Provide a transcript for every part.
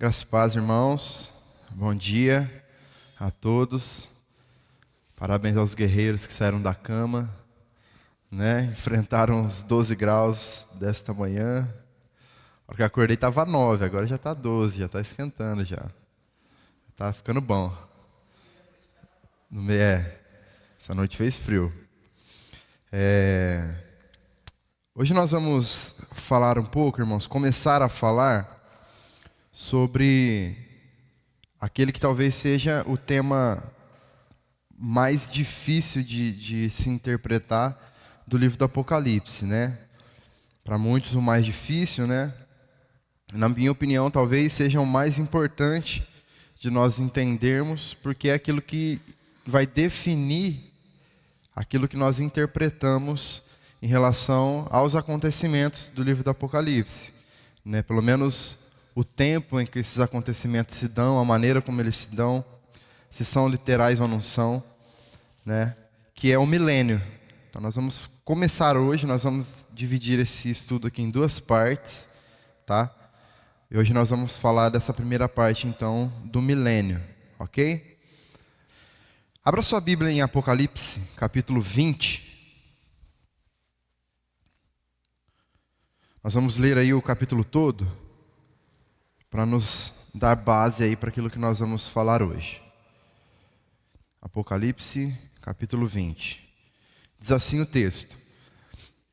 Graças e paz, irmãos. Bom dia a todos. Parabéns aos guerreiros que saíram da cama, Enfrentaram os 12 graus desta manhã. A hora que eu acordei estava 9, agora já está 12, já está esquentando já. Está ficando bom. Essa noite fez frio. Hoje nós vamos falar um pouco, irmãos, começar a falar sobre aquele que talvez seja o tema mais difícil de se interpretar do livro do Apocalipse, Para muitos o mais difícil, Na minha opinião, talvez seja o mais importante de nós entendermos, porque é aquilo que vai definir aquilo que nós interpretamos em relação aos acontecimentos do livro do Apocalipse, Pelo menos o tempo em que esses acontecimentos se dão, a maneira como eles se dão, se são literais ou não são, Que é o milênio. Então nós vamos começar hoje, nós vamos dividir esse estudo aqui em duas partes, E hoje nós vamos falar dessa primeira parte, então, do milênio, ok? Abra sua Bíblia em Apocalipse, capítulo 20. Nós vamos ler aí o capítulo todo, para nos dar base aí para aquilo que nós vamos falar hoje. Apocalipse, capítulo 20. Diz assim o texto: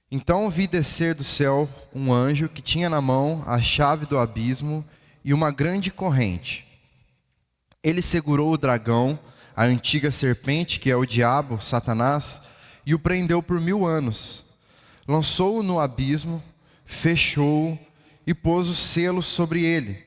Então vi descer do céu um anjo que tinha na mão a chave do abismo e uma grande corrente. Ele segurou o dragão, a antiga serpente, que é o diabo, Satanás, e o prendeu por 1000 anos. Lançou-o no abismo, fechou-o e pôs os selos sobre ele,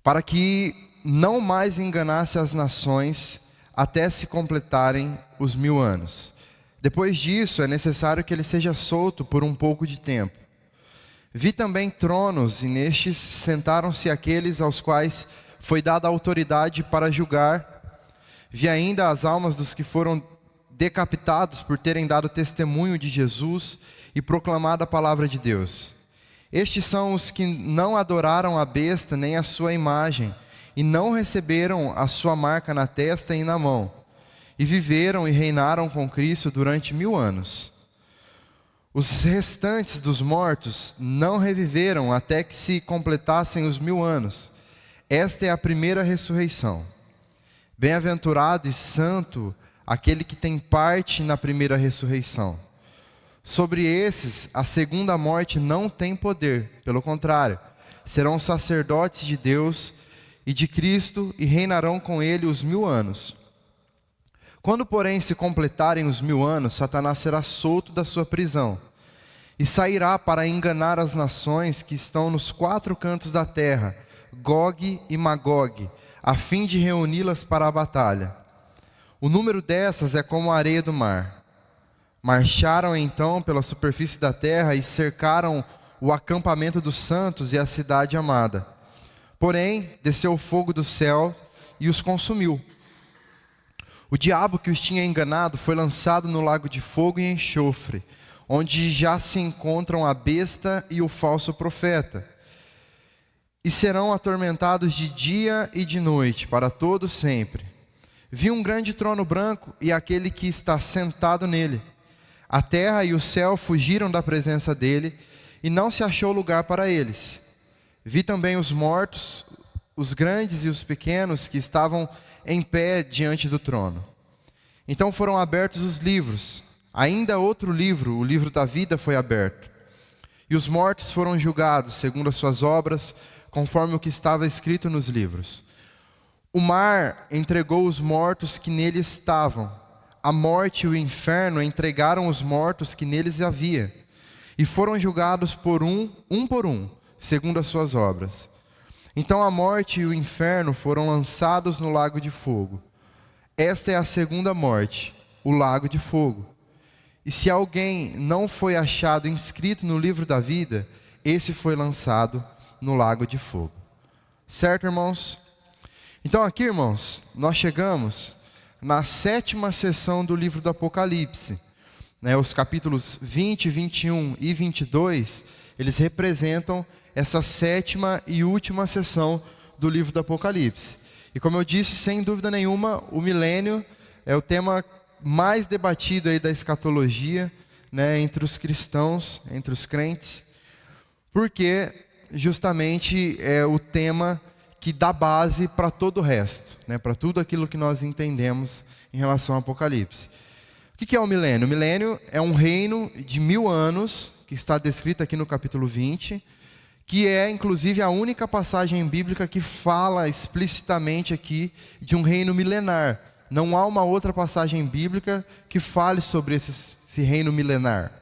para que não mais enganasse as nações até se completarem os 1000 anos. Depois disso, é necessário que ele seja solto por um pouco de tempo. Vi também tronos, e nestes sentaram-se aqueles aos quais foi dada a autoridade para julgar. Vi ainda as almas dos que foram decapitados por terem dado testemunho de Jesus e proclamado a palavra de Deus. Estes são os que não adoraram a besta nem a sua imagem, e não receberam a sua marca na testa e na mão, e viveram e reinaram com Cristo durante 1000 anos. Os restantes dos mortos não reviveram até que se completassem os 1000 anos. Esta é a primeira ressurreição. Bem-aventurado e santo aquele que tem parte na primeira ressurreição. Sobre esses, a segunda morte não tem poder, pelo contrário, serão sacerdotes de Deus e de Cristo e reinarão com ele os 1000 anos. Quando, porém, se completarem os 1000 anos, Satanás será solto da sua prisão e sairá para enganar as nações que estão nos 4 cantos da terra, Gog e Magog, a fim de reuni-las para a batalha. O número dessas é como a areia do mar. Marcharam então pela superfície da terra e cercaram o acampamento dos santos e a cidade amada. Porém, desceu o fogo do céu e os consumiu. O diabo que os tinha enganado foi lançado no lago de fogo e enxofre, onde já se encontram a besta e o falso profeta. E serão atormentados de dia e de noite, para todo sempre. Vi um grande trono branco e aquele que está sentado nele. A terra e o céu fugiram da presença dele, e não se achou lugar para eles. Vi também os mortos, os grandes e os pequenos, que estavam em pé diante do trono. Então foram abertos os livros. Ainda outro livro, o livro da vida, foi aberto. E os mortos foram julgados, segundo as suas obras, conforme o que estava escrito nos livros. O mar entregou os mortos que nele estavam. A morte e o inferno entregaram os mortos que neles havia, e foram julgados por um por um, segundo as suas obras. Então a morte e o inferno foram lançados no lago de fogo. Esta é a segunda morte, o lago de fogo. E se alguém não foi achado inscrito no livro da vida, esse foi lançado no lago de fogo. Certo, irmãos? Então aqui, irmãos, nós chegamos na 7ª sessão do livro do Apocalipse. Os capítulos 20, 21 e 22, eles representam essa 7ª e última sessão do livro do Apocalipse. E como eu disse, sem dúvida nenhuma, o milênio é o tema mais debatido aí da escatologia, né, entre os cristãos, entre os crentes, porque justamente é o tema que dá base para todo o resto, né, para tudo aquilo que nós entendemos em relação ao Apocalipse. O que é o milênio? O milênio é um reino de 1000 anos, que está descrito aqui no capítulo 20, que é inclusive a única passagem bíblica que fala explicitamente aqui de um reino milenar. Não há uma outra passagem bíblica que fale sobre esse reino milenar.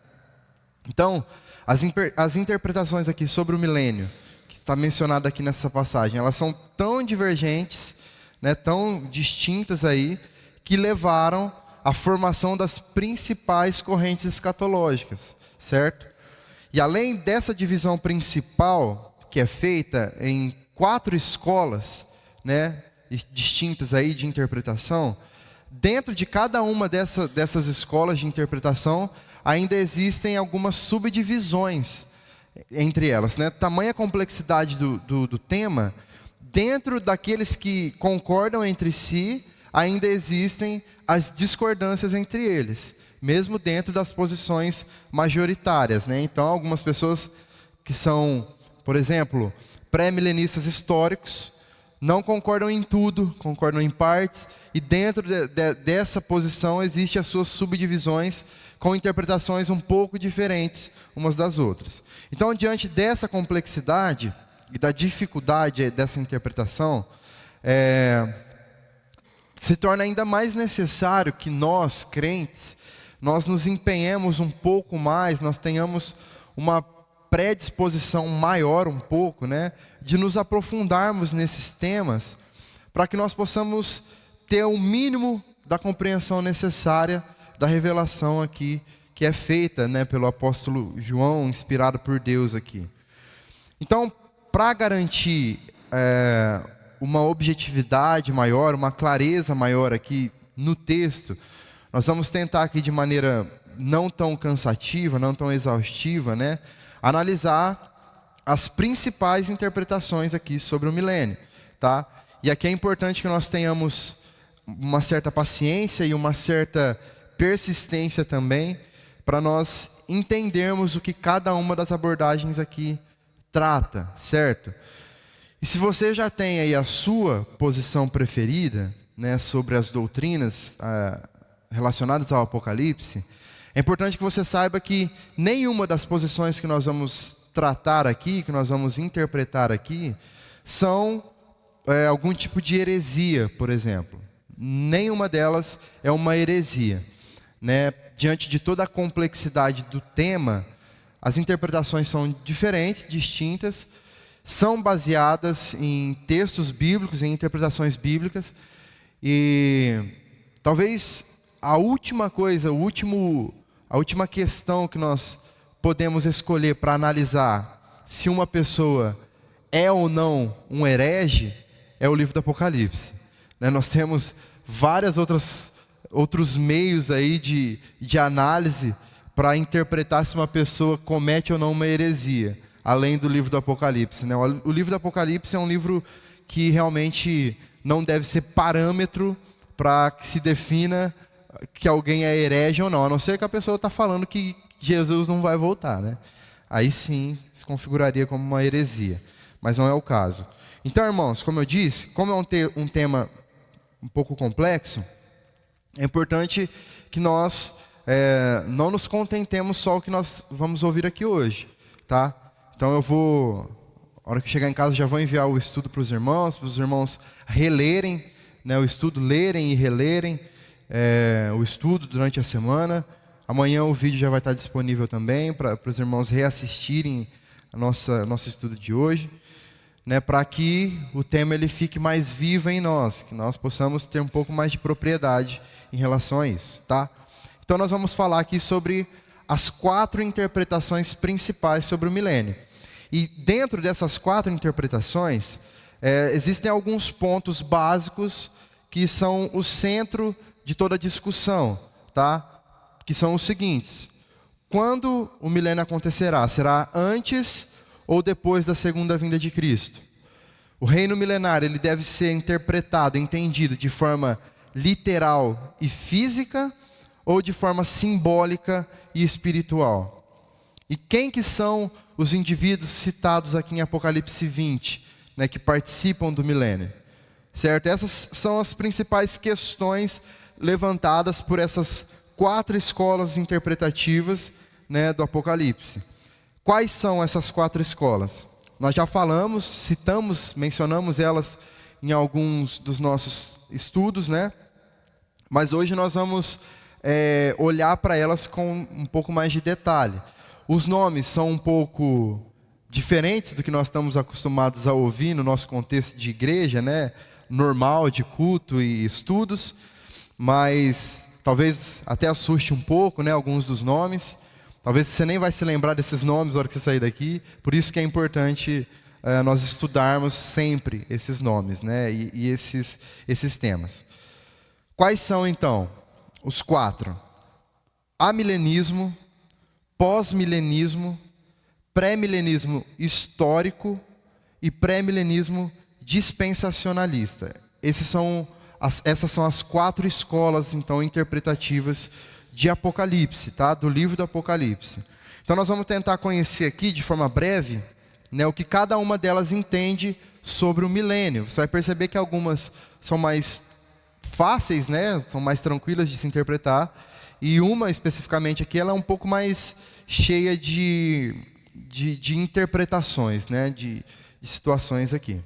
Então, as interpretações aqui sobre o milênio, que está mencionado aqui nessa passagem, elas são tão divergentes, né, tão distintas aí, que levaram à formação das principais correntes escatológicas, certo? E além dessa divisão principal, que é feita em 4 escolas, né, distintas aí de interpretação, dentro de cada uma dessas escolas de interpretação, ainda existem algumas subdivisões entre elas, né? Tamanha complexidade do tema, dentro daqueles que concordam entre si, ainda existem as discordâncias entre eles, mesmo dentro das posições majoritárias, né? Então, algumas pessoas que são, por exemplo, pré-milenistas históricos, não concordam em tudo, concordam em partes, e dentro dessa posição existem as suas subdivisões com interpretações um pouco diferentes umas das outras. Então, diante dessa complexidade e da dificuldade dessa interpretação, se torna ainda mais necessário que nós, crentes, nós nos empenhemos um pouco mais, nós tenhamos uma predisposição maior um pouco, né, de nos aprofundarmos nesses temas, para que nós possamos ter o mínimo da compreensão necessária da revelação aqui, que é feita, né, pelo apóstolo João, inspirado por Deus aqui. Então, para garantir uma objetividade maior, uma clareza maior aqui no texto, nós vamos tentar aqui de maneira não tão cansativa, não tão exaustiva, né, analisar as principais interpretações aqui sobre o milênio, tá? E aqui é importante que nós tenhamos uma certa paciência e uma certa persistência também, para nós entendermos o que cada uma das abordagens aqui trata, certo? E se você já tem aí a sua posição preferida, né, sobre as doutrinas relacionadas ao Apocalipse, é importante que você saiba que nenhuma das posições que nós vamos tratar aqui, que nós vamos interpretar aqui, são algum tipo de heresia, por exemplo. Nenhuma delas é uma heresia, né? Diante de toda a complexidade do tema, as interpretações são diferentes, distintas, são baseadas em textos bíblicos, em interpretações bíblicas, e talvez a última coisa, a última questão que nós podemos escolher para analisar se uma pessoa é ou não um herege, é o livro do Apocalipse, né? Nós temos vários outros meios aí de análise para interpretar se uma pessoa comete ou não uma heresia, além do livro do Apocalipse, né? O livro do Apocalipse é um livro que realmente não deve ser parâmetro para que se defina que alguém é herege ou não, a não ser que a pessoa está falando que Jesus não vai voltar, né? Aí sim se configuraria como uma heresia, mas não é o caso. Então, irmãos, como eu disse, como é um tema um pouco complexo, é importante que nós não nos contentemos só o que nós vamos ouvir aqui hoje, tá? Então a hora que chegar em casa, já vou enviar o estudo para os irmãos relerem, né, o estudo, lerem e relerem o estudo durante a semana. Amanhã o vídeo já vai estar disponível também para os irmãos reassistirem nosso estudo de hoje, né, para que o tema ele fique mais vivo em nós, que nós possamos ter um pouco mais de propriedade em relação a isso, tá? Então nós vamos falar aqui sobre as 4 interpretações principais sobre o milênio. E dentro dessas 4 interpretações, existem alguns pontos básicos que são o centro de toda a discussão, tá? Que são os seguintes: quando o milênio acontecerá? Será antes ou depois da segunda vinda de Cristo? O reino milenário ele deve ser interpretado, entendido de forma literal e física ou de forma simbólica e espiritual? E quem que são os indivíduos citados aqui em Apocalipse 20, né, que participam do milênio? Certo? Essas são as principais questões levantadas por essas 4 escolas interpretativas, né, do Apocalipse. Quais são essas 4 escolas? Nós já falamos, citamos, mencionamos elas em alguns dos nossos estudos, né? Mas hoje nós vamos olhar para elas com um pouco mais de detalhe. Os nomes são um pouco diferentes do que nós estamos acostumados a ouvir no nosso contexto de igreja, né? Normal, de culto e estudos, mas talvez até assuste um pouco, né? Alguns dos nomes. Talvez você nem vai se lembrar desses nomes na hora que você sair daqui. Por isso que é importante nós estudarmos sempre esses nomes, né? E esses temas. Quais são, então, os 4? Amilenismo, pós-milenismo, pré-milenismo histórico e pré-milenismo dispensacionalista. Essas são as 4 escolas, então, interpretativas de Apocalipse, tá? Do livro do Apocalipse. Então nós vamos tentar conhecer aqui, de forma breve, né, o que cada uma delas entende sobre o milênio. Você vai perceber que algumas são mais fáceis, né? São mais tranquilas de se interpretar. E uma, especificamente aqui, ela é um pouco mais cheia de interpretações, né? De situações aqui.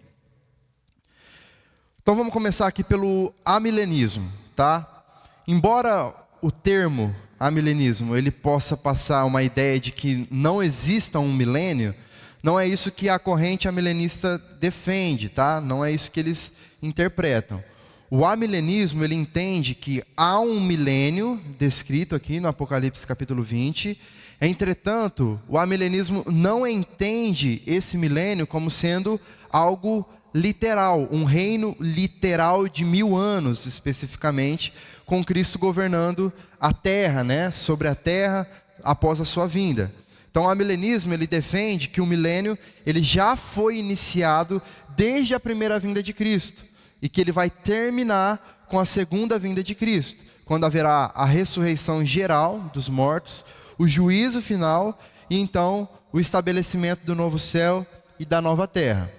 Então vamos começar aqui pelo amilenismo, tá? Embora o termo amilenismo ele possa passar uma ideia de que não exista um milênio, não é isso que a corrente amilenista defende, tá? Não é isso que eles interpretam. O amilenismo ele entende que há um milênio descrito aqui no Apocalipse capítulo 20. Entretanto, o amilenismo não entende esse milênio como sendo algo literal, um reino literal de 1000 anos especificamente, com Cristo governando a terra, né, sobre a terra após a sua vinda. Então, o amilenismo ele defende que o milênio ele já foi iniciado desde a primeira vinda de Cristo e que ele vai terminar com a segunda vinda de Cristo, quando haverá a ressurreição geral dos mortos, o juízo final e então o estabelecimento do novo céu e da nova terra.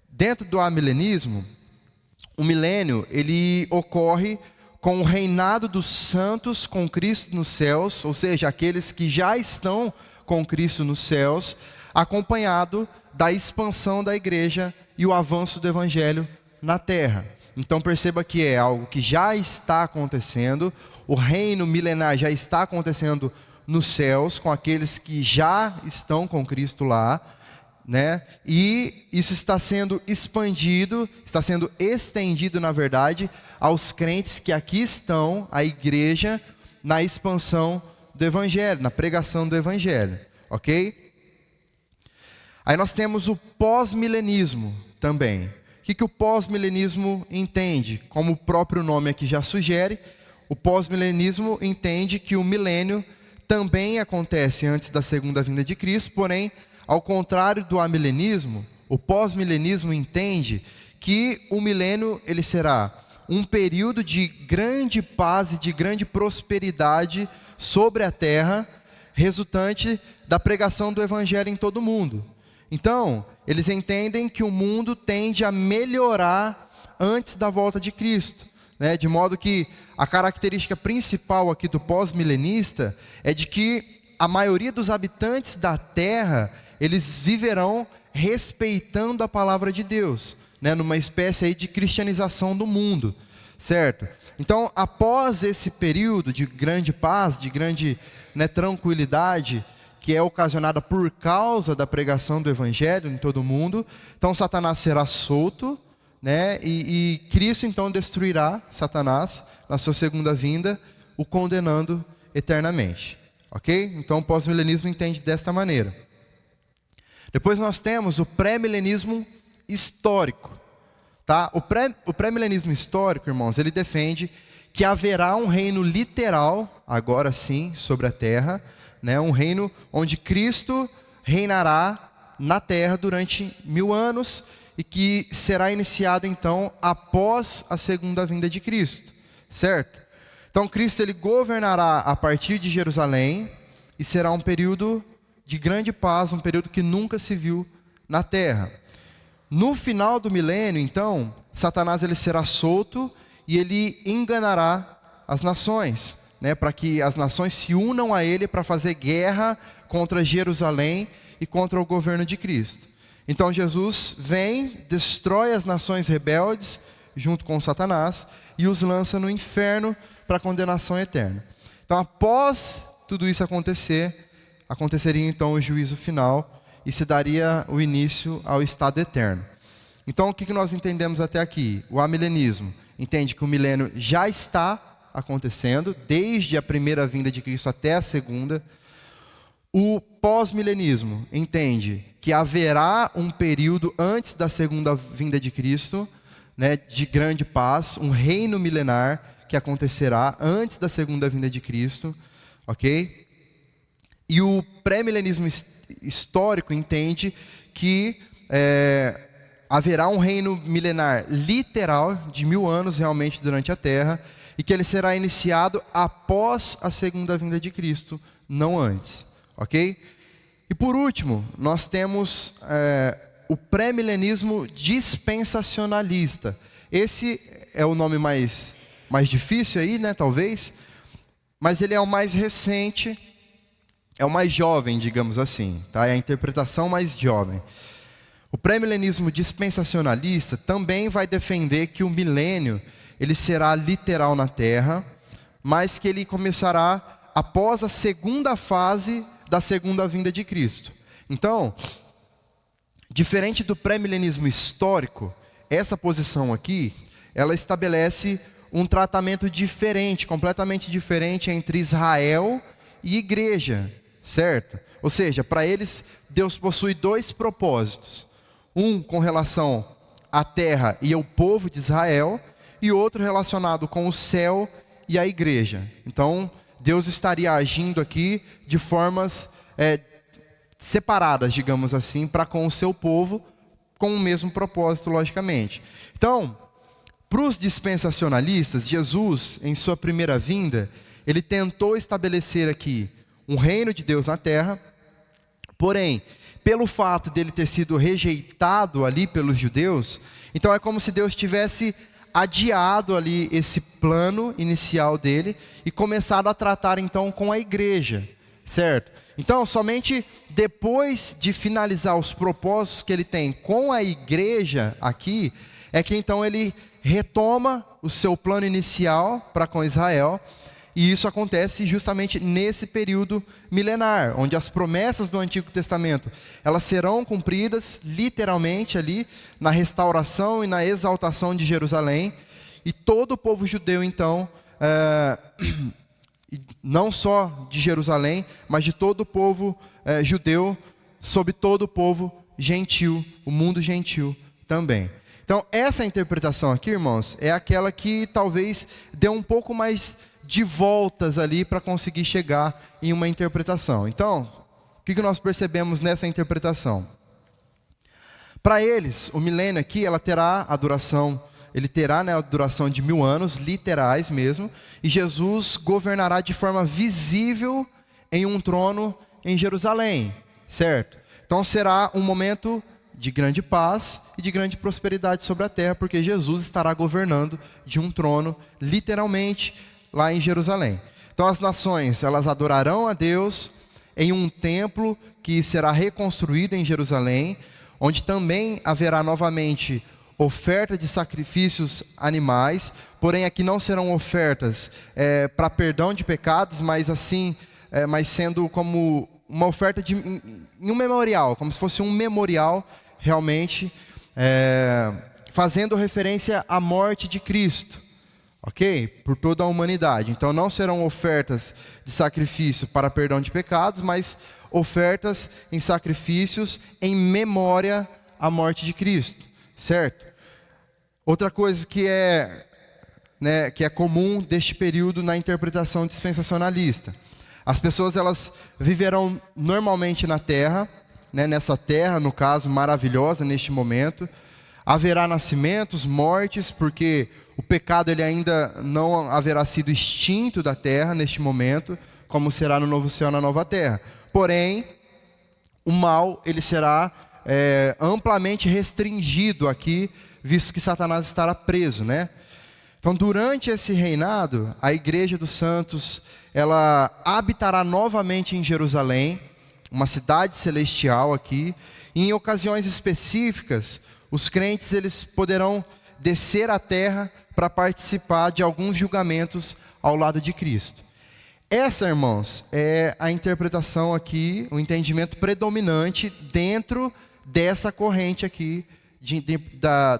Dentro do amilenismo, o milênio ele ocorre com o reinado dos santos com Cristo nos céus, ou seja, aqueles que já estão com Cristo nos céus, acompanhado da expansão da igreja e o avanço do evangelho na terra. Então perceba que é algo que já está acontecendo, o reino milenar já está acontecendo nos céus, com aqueles que já estão com Cristo lá, né? E isso está sendo expandido, está sendo estendido, na verdade, aos crentes que aqui estão, a igreja, na expansão do evangelho, na pregação do evangelho, ok? Aí nós temos o pós-milenismo também. O que o pós-milenismo entende? Como o próprio nome aqui já sugere, o pós-milenismo entende que o milênio também acontece antes da segunda vinda de Cristo, porém, ao contrário do amilenismo, o pós-milenismo entende que o milênio ele será um período de grande paz e de grande prosperidade sobre a terra, resultante da pregação do evangelho em todo o mundo. Então, eles entendem que o mundo tende a melhorar antes da volta de Cristo, né? De modo que a característica principal aqui do pós-milenista é de que a maioria dos habitantes da terra eles viverão respeitando a palavra de Deus, né, numa espécie aí de cristianização do mundo, certo? Então, após esse período de grande paz, de grande, né, tranquilidade, que é ocasionada por causa da pregação do evangelho em todo o mundo, então Satanás será solto, né, e Cristo então destruirá Satanás na sua segunda vinda, o condenando eternamente, ok? Então o pós-milenismo entende desta maneira. Depois nós temos o pré-milenismo histórico, tá? O pré-milenismo histórico, irmãos, ele defende que haverá um reino literal, agora sim, sobre a terra, né? Um reino onde Cristo reinará na terra durante 1000 anos e que será iniciado então após a segunda vinda de Cristo, certo? Então Cristo ele governará a partir de Jerusalém e será um período de grande paz, um período que nunca se viu na terra. No final do milênio, então, Satanás ele será solto e ele enganará as nações, para que as nações se unam a ele para fazer guerra contra Jerusalém e contra o governo de Cristo. Então Jesus vem, destrói as nações rebeldes junto com Satanás e os lança no inferno para a condenação eterna. Então após tudo isso aconteceria então o juízo final e se daria o início ao estado eterno. Então o que nós entendemos até aqui? O amilenismo entende que o milênio já está acontecendo, desde a primeira vinda de Cristo até a segunda. O pós-milenismo entende que haverá um período antes da segunda vinda de Cristo, de grande paz, um reino milenar que acontecerá antes da segunda vinda de Cristo, ok? E o pré-milenismo histórico entende que haverá um reino milenar literal de 1000 anos realmente durante a terra e que ele será iniciado após a segunda vinda de Cristo, não antes, ok? E por último, nós temos o pré-milenismo dispensacionalista. Esse é o nome mais difícil aí, talvez, mas ele é o mais recente, é o mais jovem, digamos assim, tá? É a interpretação mais jovem. O pré-milenismo dispensacionalista também vai defender que o milênio ele será literal na Terra, mas que ele começará após a segunda fase da segunda vinda de Cristo. Então, diferente do pré-milenismo histórico, essa posição aqui, ela estabelece um tratamento diferente, completamente diferente entre Israel e igreja, certo? Ou seja, para eles, Deus possui dois propósitos. Um com relação à terra e ao povo de Israel, e outro relacionado com o céu e a igreja. Então, Deus estaria agindo aqui de formas separadas, digamos assim, para com o seu povo, com o mesmo propósito, logicamente. Então, para os dispensacionalistas, Jesus, em sua primeira vinda, ele tentou estabelecer aqui um reino de Deus na terra, porém, pelo fato dele ter sido rejeitado ali pelos judeus, então é como se Deus tivesse adiado ali esse plano inicial dele e começado a tratar então com a igreja, certo? Então, somente depois de finalizar os propósitos que ele tem com a igreja aqui, é que então ele retoma o seu plano inicial para com Israel, e isso acontece justamente nesse período milenar, onde as promessas do Antigo Testamento, elas serão cumpridas literalmente ali na restauração e na exaltação de Jerusalém, e todo o povo judeu então, não só de Jerusalém, mas de todo o povo judeu, sob todo o povo gentil, o mundo gentil também. Então essa interpretação aqui, irmãos, é aquela que talvez dê um pouco mais de voltas ali para conseguir chegar em uma interpretação. Então, o que nós percebemos nessa interpretação? Para eles, o milênio aqui, ele terá a duração de 1000 anos, literais mesmo, e Jesus governará de forma visível em um trono em Jerusalém, certo? Então será um momento de grande paz e de grande prosperidade sobre a terra, porque Jesus estará governando de um trono, literalmente, lá em Jerusalém. Então as nações, elas adorarão a Deus em um templo que será reconstruído em Jerusalém, onde também haverá novamente oferta de sacrifícios animais, porém aqui não serão ofertas para perdão de pecados, mas assim, mas sendo como uma oferta em um memorial, como se fosse um memorial realmente, fazendo referência à morte de Cristo. Ok? Por toda a humanidade. Então não serão ofertas de sacrifício para perdão de pecados, mas ofertas em sacrifícios em memória à morte de Cristo. Certo? Outra coisa que é comum deste período na interpretação dispensacionalista. As pessoas elas viverão normalmente na terra, né, nessa terra, no caso, maravilhosa neste momento. Haverá nascimentos, mortes, porque o pecado ele ainda não haverá sido extinto da terra neste momento, como será no novo céu e na nova terra. Porém, o mal ele será amplamente restringido aqui, visto que Satanás estará preso, né? Então, durante esse reinado, a igreja dos santos, ela habitará novamente em Jerusalém, uma cidade celestial aqui, e em ocasiões específicas, os crentes eles poderão descer à terra para participar de alguns julgamentos ao lado de Cristo. Essa, irmãos, é a interpretação aqui, o entendimento predominante dentro dessa corrente aqui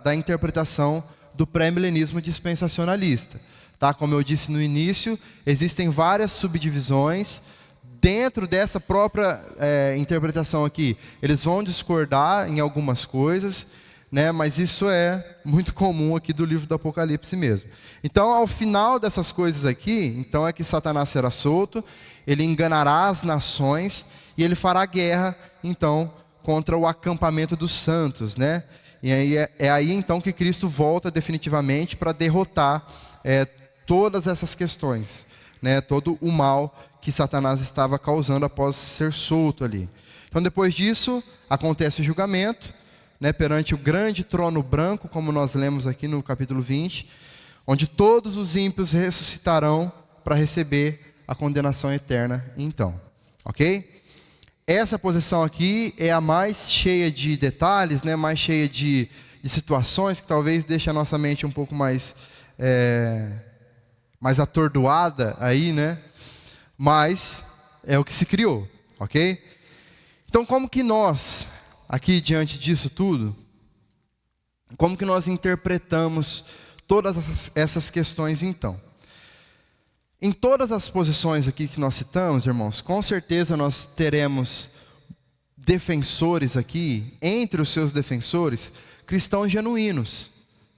da interpretação do pré-milenismo dispensacionalista. Tá? Como eu disse no início, existem várias subdivisões. Dentro dessa própria interpretação aqui, eles vão discordar em algumas coisas, né? Mas isso é muito comum aqui do livro do Apocalipse mesmo. Então, ao final dessas coisas aqui, então é que Satanás será solto, ele enganará as nações e ele fará guerra, então, contra o acampamento dos santos, né? E aí é aí então que Cristo volta definitivamente para derrotar todas essas questões, né? Todo o mal que Satanás estava causando após ser solto ali. Então, depois disso, acontece o julgamento, né, perante o grande trono branco, como nós lemos aqui no capítulo 20, onde todos os ímpios ressuscitarão para receber a condenação eterna então. Ok? Essa posição aqui é a mais cheia de detalhes, né, mais cheia de situações que talvez deixe a nossa mente um pouco mais atordoada aí, né? Mas é o que se criou, ok? Então, como que nós, aqui diante disso tudo, como que nós interpretamos todas essas questões então? Em todas as posições aqui que nós citamos, irmãos, com certeza nós teremos defensores aqui, entre os seus defensores, cristãos genuínos,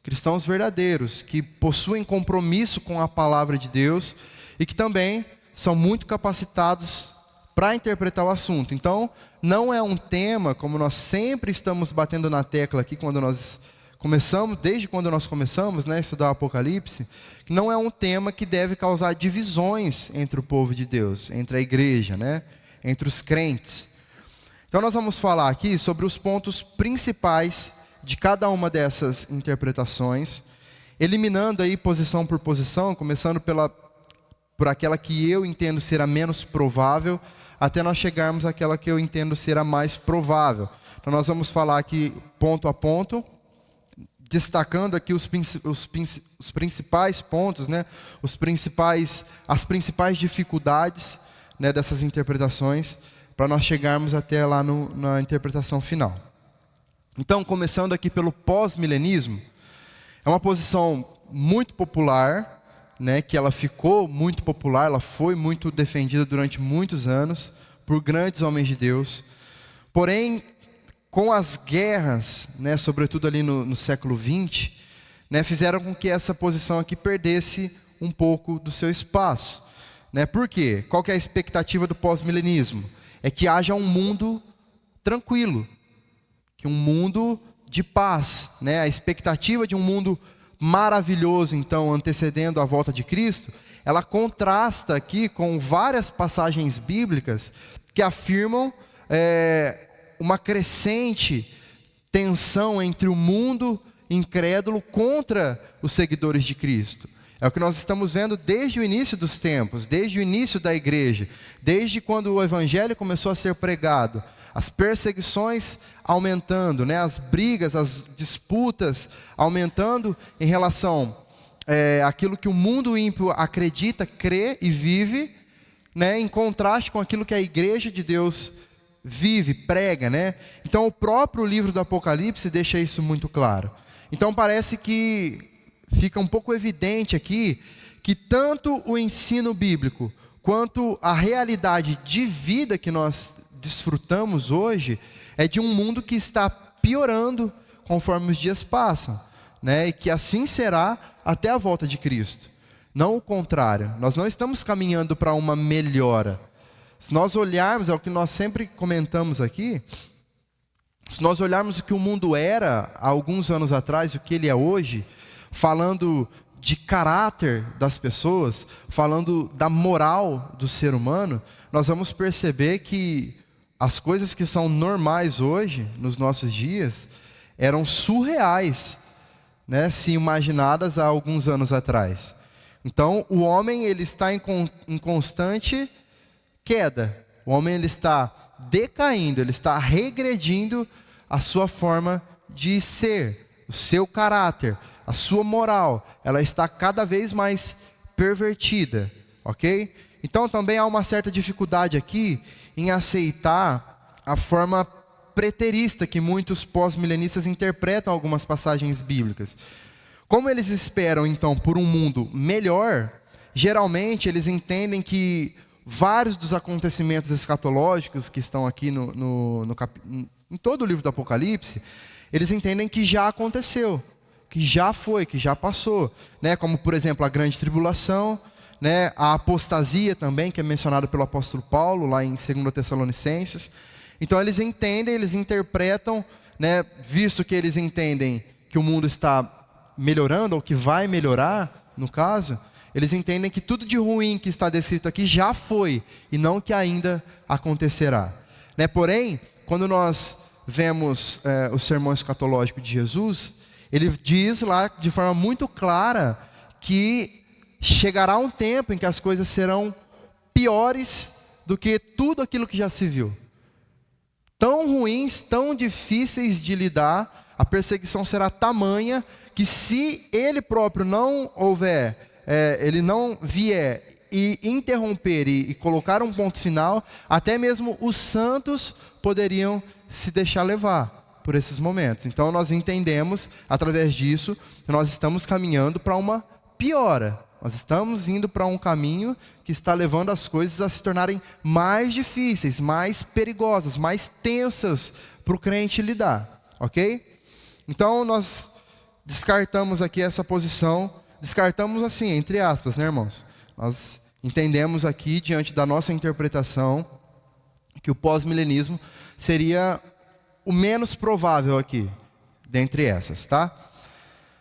cristãos verdadeiros, que possuem compromisso com a palavra de Deus e que também são muito capacitados para interpretar o assunto. Então, não é um tema, como nós sempre estamos batendo na tecla aqui quando nós começamos, desde quando nós começamos, né, a estudar o Apocalipse, que não é um tema que deve causar divisões entre o povo de Deus, entre a igreja, né, entre os crentes. Então nós vamos falar aqui sobre os pontos principais de cada uma dessas interpretações, eliminando aí posição por posição, começando por aquela que eu entendo ser a menos provável, até nós chegarmos àquela que eu entendo ser a mais provável. Então nós vamos falar aqui ponto a ponto, destacando aqui os principais pontos, né, as principais dificuldades, né, dessas interpretações, para nós chegarmos até lá na interpretação final. Então, começando aqui pelo pós-milenismo, é uma posição muito popular, né, que ela ficou muito popular, ela foi muito defendida durante muitos anos por grandes homens de Deus. Porém, com as guerras, né, sobretudo ali no século XX, né, fizeram com que essa posição aqui perdesse um pouco do seu espaço. Né? Por quê? Qual que é a expectativa do pós-milenismo? É que haja um mundo tranquilo, que um mundo de paz. Né? A expectativa de um mundo maravilhoso, então, antecedendo a volta de Cristo, ela contrasta aqui com várias passagens bíblicas que afirmam uma crescente tensão entre o mundo incrédulo contra os seguidores de Cristo. É o que nós estamos vendo desde o início dos tempos, desde o início da igreja, desde quando o evangelho começou a ser pregado, as perseguições aumentando, né, as brigas, as disputas aumentando em relação àquilo que o mundo ímpio acredita, crê e vive, né, em contraste com aquilo que a igreja de Deus vive, prega, né? Então o próprio livro do Apocalipse deixa isso muito claro. Então parece que fica um pouco evidente aqui que tanto o ensino bíblico quanto a realidade de vida que nós desfrutamos hoje é de um mundo que está piorando conforme os dias passam, né? E que assim será até a volta de Cristo. Não o contrário, nós não estamos caminhando para uma melhora. Se nós olharmos, é o que nós sempre comentamos aqui, Se nós olharmos o que o mundo era há alguns anos atrás e o que ele é hoje, falando de caráter das pessoas, falando da moral do ser humano, nós vamos perceber que as coisas que são normais hoje, nos nossos dias, eram surreais, né, se imaginadas há alguns anos atrás. Então, o homem ele está em constante queda. O homem ele está decaindo, ele está regredindo a sua forma de ser, o seu caráter, a sua moral. Ela está cada vez mais pervertida, ok? Então, também há uma certa dificuldade aqui em aceitar a forma preterista que muitos pós-milenistas interpretam algumas passagens bíblicas. Como eles esperam, então, por um mundo melhor, geralmente eles entendem que vários dos acontecimentos escatológicos que estão aqui em todo o livro do Apocalipse, eles entendem que já aconteceu, que já foi, que já passou, né? Como, por exemplo, a grande tribulação, né? A apostasia também, que é mencionada pelo apóstolo Paulo, lá em 2 Tessalonicenses. Então eles entendem, eles interpretam, né? Visto que eles entendem que o mundo está melhorando, ou que vai melhorar, no caso, eles entendem que tudo de ruim que está descrito aqui já foi, e não que ainda acontecerá, né? Porém, quando nós vemos o sermão escatológico de Jesus, ele diz lá de forma muito clara que chegará um tempo em que as coisas serão piores do que tudo aquilo que já se viu. Tão ruins, tão difíceis de lidar, a perseguição será tamanha que se ele próprio não houver, ele não vier e interromper e colocar um ponto final, até mesmo os santos poderiam se deixar levar por esses momentos. Então nós entendemos, através disso, que nós estamos caminhando para uma piora. Nós estamos indo para um caminho que está levando as coisas a se tornarem mais difíceis, mais perigosas, mais tensas para o crente lidar, ok? Então nós descartamos aqui essa posição, descartamos assim, entre aspas, né, irmãos? Nós entendemos aqui, diante da nossa interpretação, que o pós-milenismo seria o menos provável aqui, dentre essas, tá?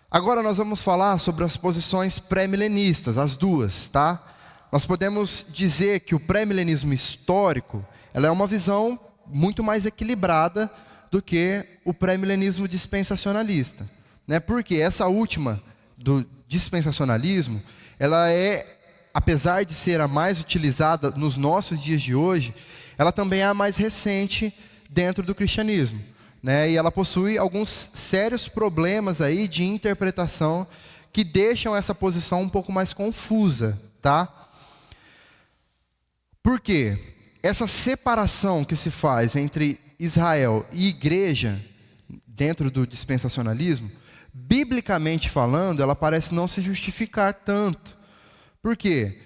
Agora nós vamos falar sobre as posições pré-milenistas, as duas, tá? Nós podemos dizer que o pré-milenismo histórico, ela é uma visão muito mais equilibrada do que o pré-milenismo dispensacionalista, né? Porque essa última, do dispensacionalismo, ela é, apesar de ser a mais utilizada nos nossos dias de hoje, ela também é a mais recente dentro do cristianismo, né? E ela possui alguns sérios problemas aí de interpretação que deixam essa posição um pouco mais confusa, tá? Por quê? Essa separação que se faz entre Israel e igreja dentro do dispensacionalismo, biblicamente falando, ela parece não se justificar tanto. Por quê?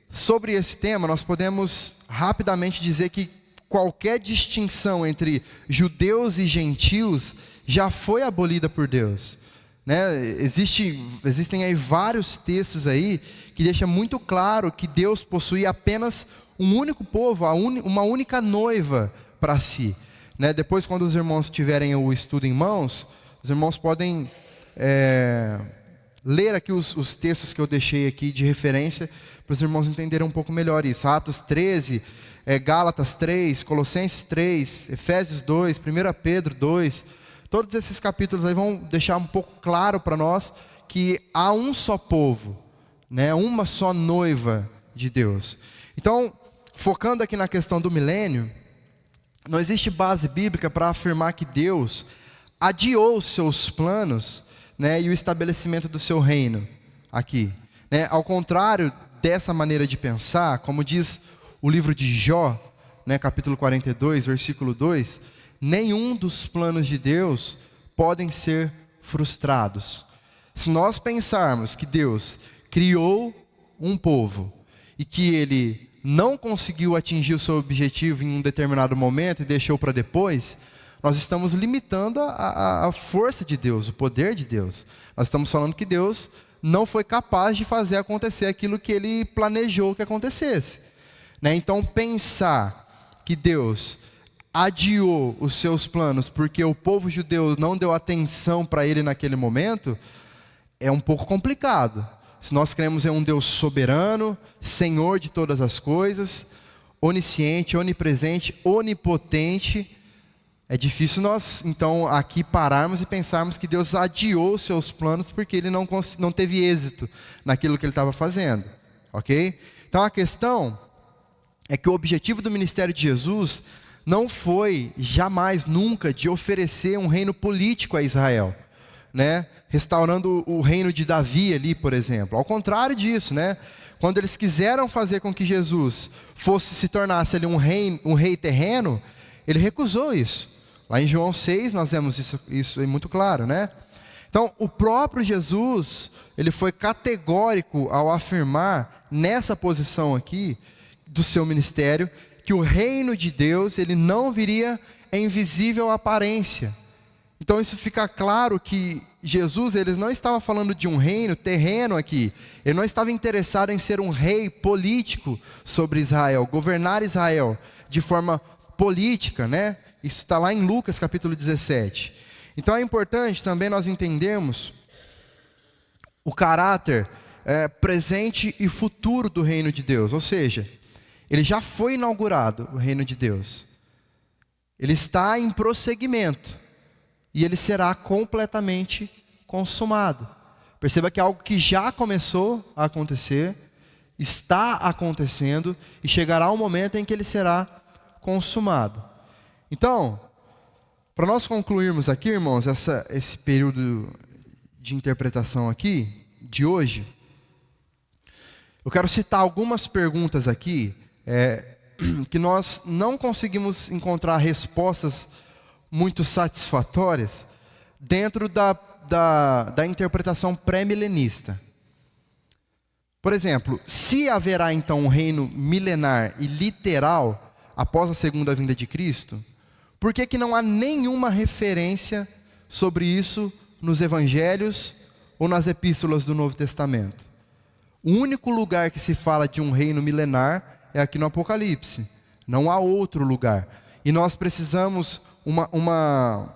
Sobre esse tema, nós podemos rapidamente dizer que qualquer distinção entre judeus e gentios já foi abolida por Deus, né? Existem aí vários textos aí que deixam muito claro que Deus possui apenas um único povo, uma única noiva para si, né? Depois, quando os irmãos tiverem o estudo em mãos, os irmãos podem ler aqui os textos que eu deixei aqui de referência, para os irmãos entenderem um pouco melhor isso. Atos 13, Gálatas 3, Colossenses 3, Efésios 2, 1 Pedro 2, todos esses capítulos aí vão deixar um pouco claro para nós que há um só povo, né? Uma só noiva de Deus. Então, focando aqui na questão do milênio, não existe base bíblica para afirmar que Deus adiou os seus planos, né, e o estabelecimento do seu reino aqui, né? Ao contrário dessa maneira de pensar, como diz o livro de Jó, né, capítulo 42, versículo 2, nenhum dos planos de Deus podem ser frustrados. Se nós pensarmos que Deus criou um povo e que ele não conseguiu atingir o seu objetivo em um determinado momento e deixou para depois, nós estamos limitando a força de Deus, o poder de Deus. Nós estamos falando que Deus não foi capaz de fazer acontecer aquilo que ele planejou que acontecesse, né? Então, pensar que Deus adiou os seus planos porque o povo judeu não deu atenção para ele naquele momento, é um pouco complicado. Se nós cremos em um Deus soberano, Senhor de todas as coisas, onisciente, onipresente, onipotente, é difícil nós, então, aqui pararmos e pensarmos que Deus adiou os seus planos porque ele não teve êxito naquilo que ele estava fazendo, ok? Então a questão é que o objetivo do ministério de Jesus não foi jamais, nunca, de oferecer um reino político a Israel, né? Restaurando o reino de Davi ali, por exemplo. Ao contrário disso, né? Quando eles quiseram fazer com que Jesus se tornasse ali um rei terreno, ele recusou isso. Lá em João 6 nós vemos isso muito claro, né? Então, o próprio Jesus, ele foi categórico ao afirmar nessa posição aqui do seu ministério, que o reino de Deus, ele não viria em visível aparência. Então isso fica claro que Jesus, ele não estava falando de um reino terreno aqui. Ele não estava interessado em ser um rei político sobre Israel, governar Israel de forma política, né? Isso está lá em Lucas capítulo 17. Então é importante também nós entendermos o caráter presente e futuro do reino de Deus. Ou seja, ele já foi inaugurado, o reino de Deus. Ele está em prosseguimento. E ele será completamente consumado. Perceba que é algo que já começou a acontecer, está acontecendo, e chegará um momento em que ele será consumado. Então, para nós concluirmos aqui, irmãos, esse período de interpretação aqui, de hoje, eu quero citar algumas perguntas aqui, que nós não conseguimos encontrar respostas muito satisfatórias dentro da interpretação pré-milenista. Por exemplo, se haverá então um reino milenar e literal após a segunda vinda de Cristo, por que não há nenhuma referência sobre isso nos evangelhos ou nas epístolas do Novo Testamento? O único lugar que se fala de um reino milenar é aqui no Apocalipse. Não há outro lugar. E nós precisamos, uma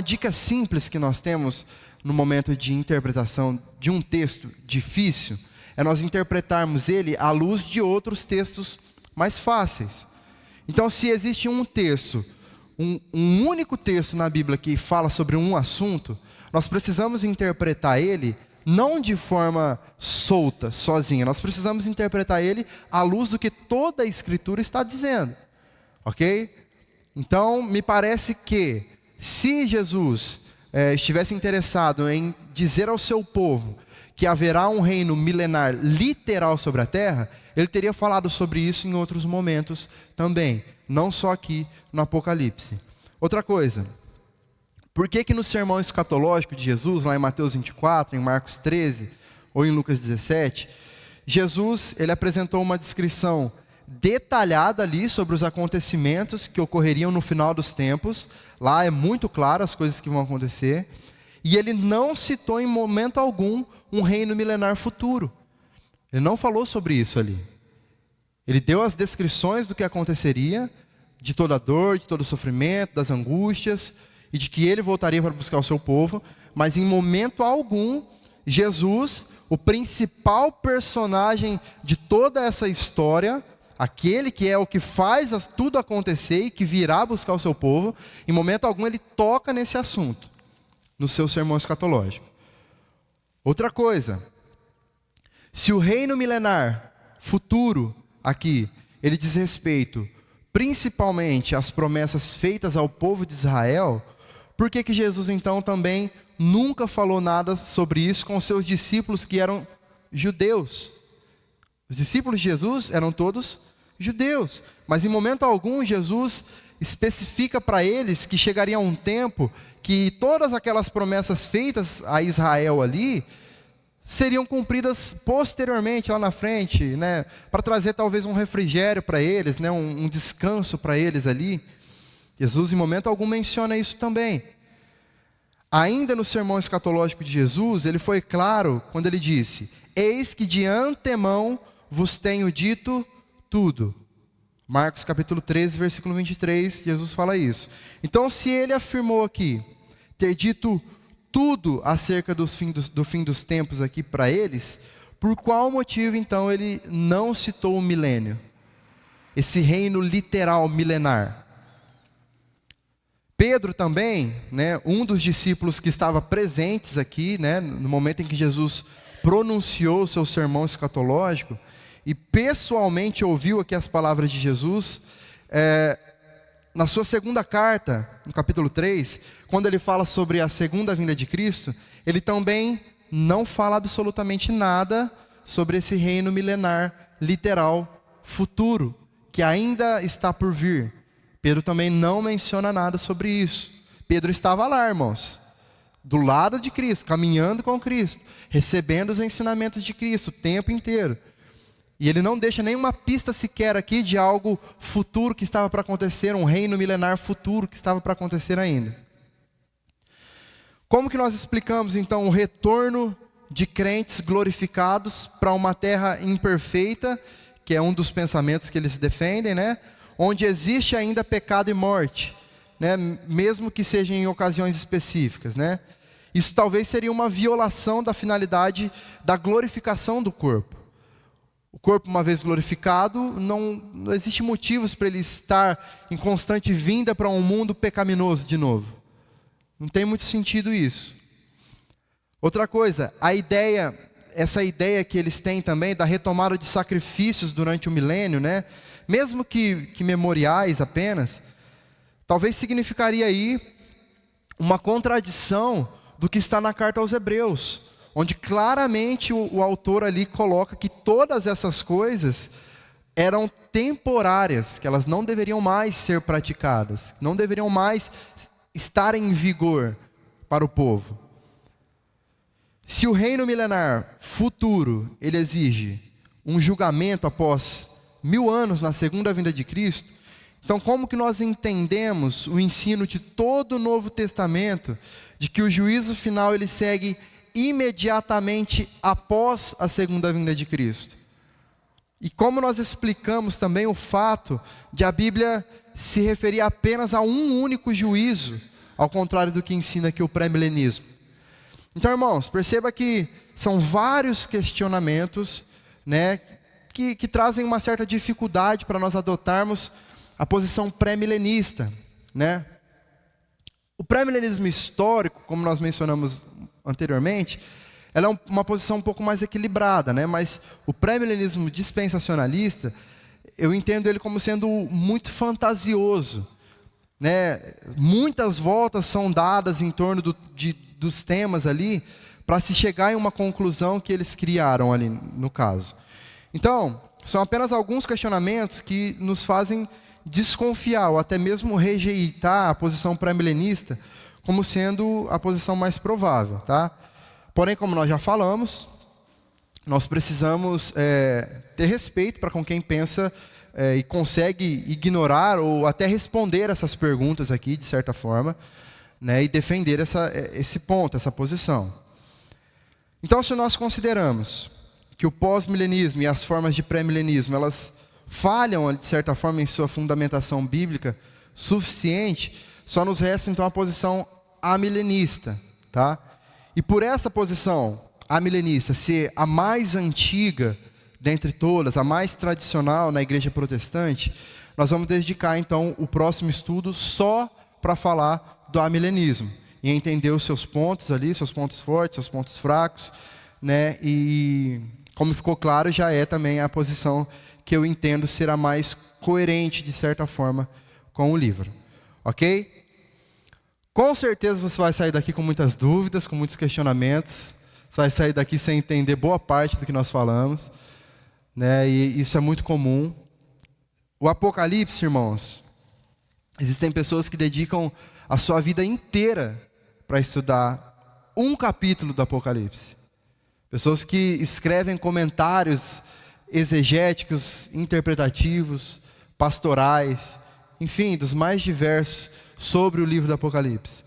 dica simples que nós temos no momento de interpretação de um texto difícil, é nós interpretarmos ele à luz de outros textos mais fáceis. Então, se existe um texto, um único texto na Bíblia que fala sobre um assunto, nós precisamos interpretar ele não de forma solta, sozinha. Nós precisamos interpretar ele à luz do que toda a Escritura está dizendo. Ok? Então, me parece que se Jesus estivesse interessado em dizer ao seu povo que haverá um reino milenar literal sobre a terra, ele teria falado sobre isso em outros momentos também, não só aqui no Apocalipse. Outra coisa, por que no sermão escatológico de Jesus, lá em Mateus 24, em Marcos 13 ou em Lucas 17, Jesus ele apresentou uma descrição detalhada ali sobre os acontecimentos que ocorreriam no final dos tempos? Lá é muito claro as coisas que vão acontecer. E ele não citou em momento algum um reino milenar futuro. Ele não falou sobre isso ali. Ele deu as descrições do que aconteceria, de toda a dor, de todo o sofrimento, das angústias, e de que ele voltaria para buscar o seu povo, mas em momento algum, Jesus, o principal personagem de toda essa história, aquele que é o que faz tudo acontecer e que virá buscar o seu povo, em momento algum ele toca nesse assunto, no seu sermão escatológico. Outra coisa, se o reino milenar futuro aqui, ele diz respeito principalmente às promessas feitas ao povo de Israel, por que Jesus então também nunca falou nada sobre isso com os seus discípulos que eram judeus? Os discípulos de Jesus eram todos judeus, mas em momento algum Jesus especifica para eles que chegaria um tempo que todas aquelas promessas feitas a Israel ali seriam cumpridas posteriormente lá na frente, né, para trazer talvez um refrigério para eles, né, um descanso para eles ali. Jesus em momento algum menciona isso também. Ainda no sermão escatológico de Jesus, ele foi claro quando ele disse: eis que de antemão vos tenho dito tudo. Marcos capítulo 13, versículo 23, Jesus fala isso. Então, se ele afirmou aqui, ter dito tudo acerca do fim dos tempos aqui para eles, por qual motivo então ele não citou o milênio? Esse reino literal milenar. Pedro também, né, um dos discípulos que estava presentes aqui, né, no momento em que Jesus pronunciou o seu sermão escatológico, e pessoalmente ouviu aqui as palavras de Jesus, na sua segunda carta, no capítulo 3, quando ele fala sobre a segunda vinda de Cristo, ele também não fala absolutamente nada sobre esse reino milenar, literal, futuro, que ainda está por vir. Pedro também não menciona nada sobre isso. Pedro estava lá, irmãos, do lado de Cristo, caminhando com Cristo, recebendo os ensinamentos de Cristo o tempo inteiro. E ele não deixa nenhuma pista sequer aqui de algo futuro que estava para acontecer, um reino milenar futuro que estava para acontecer ainda. Como que nós explicamos então o retorno de crentes glorificados para uma terra imperfeita, que é um dos pensamentos que eles defendem, né? Onde existe ainda pecado e morte, né? Mesmo que sejam em ocasiões específicas, né? Isso talvez seria uma violação da finalidade da glorificação do corpo. O corpo, uma vez glorificado, não existe motivos para ele estar em constante vinda para um mundo pecaminoso de novo. Não tem muito sentido isso. Outra coisa, essa ideia que eles têm também da retomada de sacrifícios durante o milênio, né? Mesmo que memoriais apenas, talvez significaria aí uma contradição do que está na carta aos Hebreus, onde claramente o autor ali coloca que todas essas coisas eram temporárias, que elas não deveriam mais ser praticadas, não deveriam mais estar em vigor para o povo. Se o reino milenar futuro, ele exige um julgamento após 1000 anos na segunda vinda de Cristo, então como que nós entendemos o ensino de todo o Novo Testamento, de que o juízo final ele segue imediatamente após a segunda vinda de Cristo? E como nós explicamos também o fato de a Bíblia se referir apenas a um único juízo, ao contrário do que ensina aqui o pré-milenismo? Então, irmãos, perceba que são vários questionamentos, né, que trazem uma certa dificuldade para nós adotarmos a posição pré-milenista, né? O pré-milenismo histórico, como nós mencionamos anteriormente, ela é uma posição um pouco mais equilibrada, né? Mas o pré-milenismo dispensacionalista, eu entendo ele como sendo muito fantasioso, né? Muitas voltas são dadas em torno dos temas ali, para se chegar em uma conclusão que eles criaram ali no caso. Então, são apenas alguns questionamentos que nos fazem desconfiar, ou até mesmo rejeitar a posição pré-milenista como sendo a posição mais provável, tá? Porém, como nós já falamos, nós precisamos ter respeito para com quem pensa e consegue ignorar ou até responder essas perguntas aqui, de certa forma, né, e defender esse ponto, essa posição. Então, se nós consideramos que o pós-milenismo e as formas de pré-milenismo, elas falham, de certa forma, em sua fundamentação bíblica suficiente, só nos resta, então, a posição amilenista, tá? E por essa posição amilenista ser a mais antiga dentre todas, a mais tradicional na igreja protestante, nós vamos dedicar, então, o próximo estudo só para falar do amilenismo e entender os seus pontos ali, seus pontos fortes, seus pontos fracos, né? E como ficou claro, já é também a posição que eu entendo ser a mais coerente, de certa forma, com o livro. Ok? Com certeza você vai sair daqui com muitas dúvidas, com muitos questionamentos. Você vai sair daqui sem entender boa parte do que nós falamos, né? E isso é muito comum. O Apocalipse, irmãos, existem pessoas que dedicam a sua vida inteira para estudar um capítulo do Apocalipse. Pessoas que escrevem comentários exegéticos, interpretativos, pastorais, enfim, dos mais diversos sobre o livro do Apocalipse.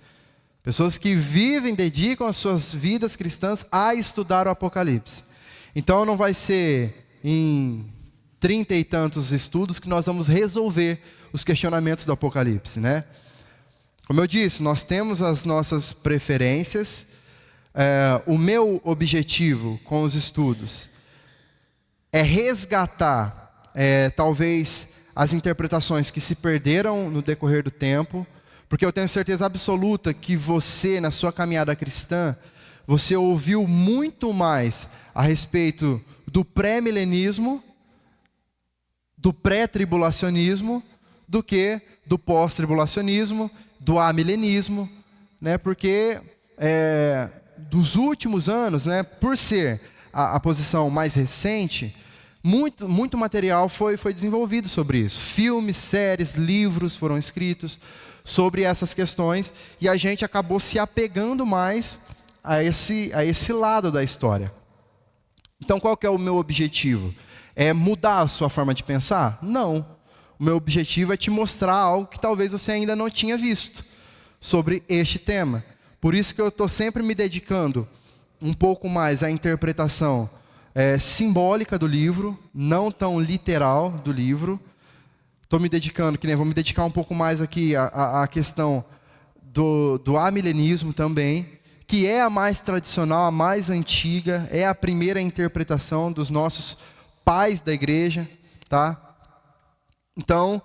Pessoas que vivem, dedicam as suas vidas cristãs a estudar o Apocalipse. Então não vai ser em 30 e tantos estudos que nós vamos resolver os questionamentos do Apocalipse, né? Como eu disse, nós temos as nossas preferências. O meu objetivo com os estudos é resgatar, talvez, as interpretações que se perderam no decorrer do tempo, porque eu tenho certeza absoluta que você, na sua caminhada cristã, você ouviu muito mais a respeito do pré-milenismo, do pré-tribulacionismo, do que do pós-tribulacionismo, do amilenismo, né? Porque dos últimos anos, né, por ser a posição mais recente, muito material foi desenvolvido sobre isso. Filmes, séries, livros foram escritos sobre essas questões, e a gente acabou se apegando mais a esse lado da história. Então, qual que é o meu objetivo? É mudar a sua forma de pensar? Não. O meu objetivo é te mostrar algo que talvez você ainda não tinha visto sobre este tema. Por isso que eu estou sempre me dedicando um pouco mais à interpretação simbólica do livro, não tão literal do livro. Estou me dedicando, vou me dedicar um pouco mais aqui à questão do amilenismo também, que é a mais tradicional, a mais antiga, é a primeira interpretação dos nossos pais da igreja, tá? Então,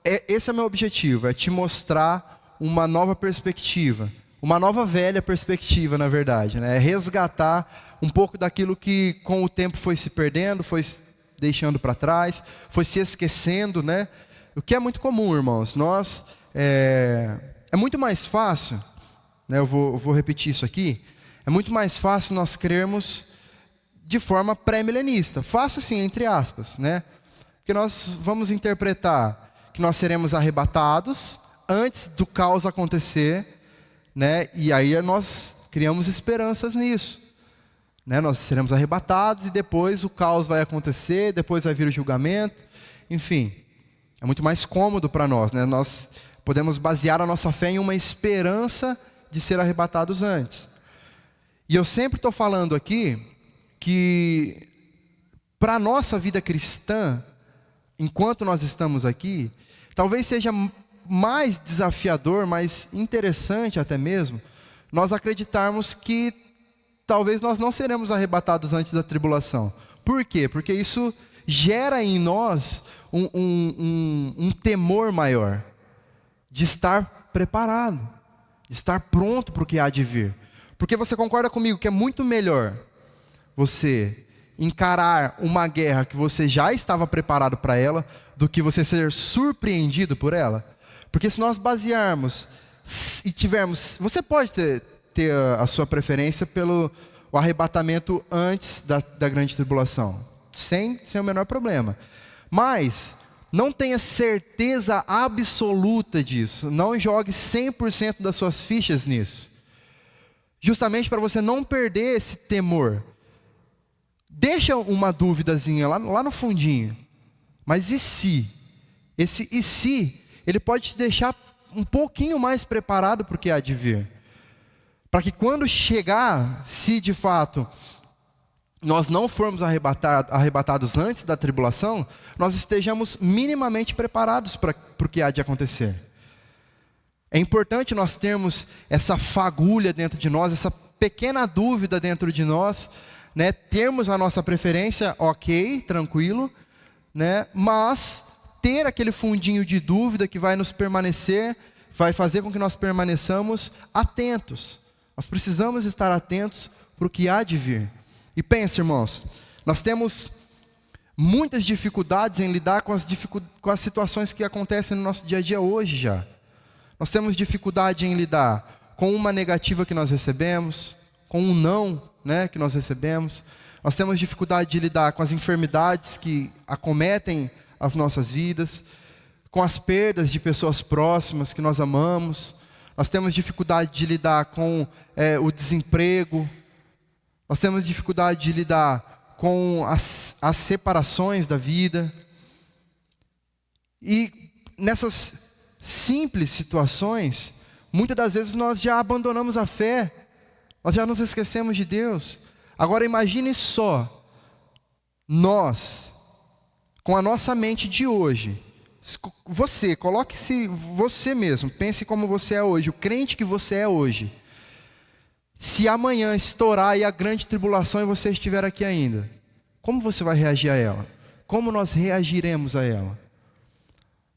esse é o meu objetivo, é te mostrar uma nova perspectiva, uma nova velha perspectiva, na verdade, né? É resgatar um pouco daquilo que com o tempo foi se perdendo, foi deixando para trás, foi se esquecendo, né? O que é muito comum, irmãos. É muito mais fácil, né? Eu vou repetir isso aqui. É muito mais fácil nós crermos de forma pré-milenista. Fácil sim, entre aspas, né? Porque nós vamos interpretar que nós seremos arrebatados antes do caos acontecer, né? E aí nós criamos esperanças nisso, né? Nós seremos arrebatados e depois o caos vai acontecer, depois vai vir o julgamento, enfim. É muito mais cômodo para nós, né? Nós podemos basear a nossa fé em uma esperança de ser arrebatados antes. E eu sempre estou falando aqui que para a nossa vida cristã, enquanto nós estamos aqui, talvez seja mais desafiador, mais interessante até mesmo, nós acreditarmos que talvez nós não seremos arrebatados antes da tribulação. Por quê? Porque isso gera em nós um temor maior de estar preparado, de estar pronto para o que há de vir. Porque você concorda comigo que é muito melhor você encarar uma guerra que você já estava preparado para ela, do que você ser surpreendido por ela? Porque se nós basearmos e tivermos... Você pode ter a sua preferência pelo o arrebatamento antes da grande tribulação, sem o menor problema. Mas não tenha certeza absoluta disso. Não jogue 100% das suas fichas nisso. Justamente para você não perder esse temor. Deixa uma duvidazinha lá no fundinho. Mas e se? Esse e se, ele pode te deixar um pouquinho mais preparado para o que há de vir. Para que quando chegar, se de fato nós não formos arrebatados antes da tribulação, nós estejamos minimamente preparados para o que há de acontecer. É importante nós termos essa fagulha dentro de nós, essa pequena dúvida dentro de nós, né? Termos a nossa preferência, ok, tranquilo, né? Mas ter aquele fundinho de dúvida que vai nos permanecer, vai fazer com que nós permaneçamos atentos. Nós precisamos estar atentos para o que há de vir. E pense, irmãos, nós temos muitas dificuldades em lidar com as situações que acontecem no nosso dia a dia hoje já. Nós temos dificuldade em lidar com uma negativa que nós recebemos, com um não, né, que nós recebemos. Nós temos dificuldade de lidar com as enfermidades que acometem as nossas vidas, com as perdas de pessoas próximas que nós amamos. Nós temos dificuldade de lidar com o desemprego. Nós temos dificuldade de lidar com as separações da vida. E nessas simples situações, muitas das vezes nós já abandonamos a fé, nós já nos esquecemos de Deus. Agora imagine só, nós, com a nossa mente de hoje, você, coloque-se você mesmo, pense como você é hoje, o crente que você é hoje. Se amanhã estourar aí a grande tribulação e você estiver aqui ainda, como você vai reagir a ela? Como nós reagiremos a ela?